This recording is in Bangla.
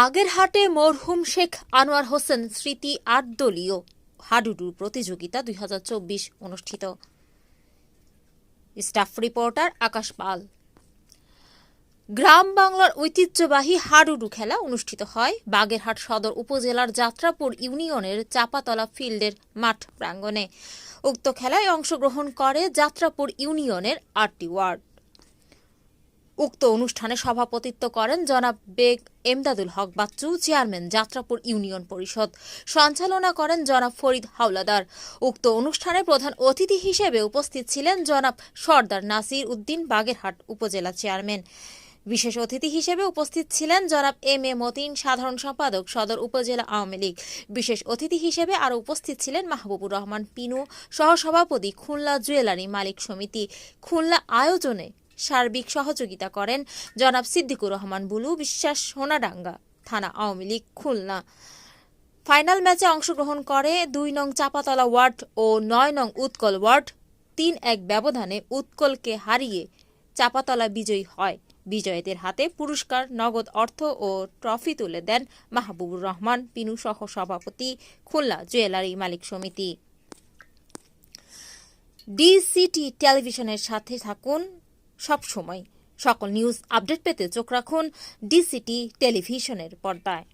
আগেরহাটে মরহুম শেখ আনোয়ার হোসেন স্মৃতি ৮ দলীয় হাডুডু প্রতিযোগিতা ২০২৪ অনুষ্ঠিত। স্টাফ রিপোর্টার আকাশ পাল। গ্রাম বাংলার ঐতিহ্যবাহী হাডুডু খেলা অনুষ্ঠিত হয় বাগেরহাট সদর উপজেলার যাত্রাপুর ইউনিয়নের চাপাতলা ফিল্ডের মাঠ প্রাঙ্গণে। উক্ত খেলায় অংশগ্রহণ করে যাত্রাপুর ইউনিয়নের ৮টি ওয়ার্ড। উক্ত অনুষ্ঠানে সভাপতিত্ব করেন জনাব বেগ এমদাদুল হক বাচ্চু, চেয়ারম্যান যাত্রাপুর ইউনিয়ন পরিষদ। সঞ্চালনা করেন জনাব ফরিদ হাওলাদার। উক্ত অনুষ্ঠানে প্রধান অতিথি হিসেবে উপস্থিত ছিলেন জনাব সর্দার নাসির উদ্দিন, বাগেরহাট উপজেলা চেয়ারম্যান। বিশেষ অতিথি হিসেবে উপস্থিত ছিলেন জনাব এম এ মতিন, সাধারণ সম্পাদক, সদর উপজেলা আওয়ামী লীগ। বিশেষ অতিথি হিসেবে আরও উপস্থিত ছিলেন মাহবুবুর রহমান পিনু, সহসভাপতি, খুলনা জুয়েলারি মালিক সমিতি। খুলনা আয়োজনে সার্বিক সহযোগিতা করেন জনাব সিদ্দিকুর রহমান বুলু, বিশ্বাস, সোনাডাঙ্গা থানা আওয়ামী লীগ, খুলনা। ফাইনাল ম্যাচে অংশগ্রহণ করে ২ নং চাপাতলা ওয়ার্ড ও ৯ নং উৎকল ওয়ার্ড। ৩-১ ব্যবধানে উৎকলকে হারিয়ে চাপাতলা বিজয়ী হয়। বিজয়ীদের হাতে পুরস্কার, নগদ অর্থ ও ট্রফি তুলে দেন মাহবুবুর রহমান পিনু, সহ সভাপতি, খুলনা জুয়েলারি মালিক সমিতি। ডিসিটি টেলিভিশনের সাথে থাকুন সব সময়। সকল নিউজ আপডেট পেতে চোখ রাখুন ডিসিটি টেলিভিশনের পর্দায়।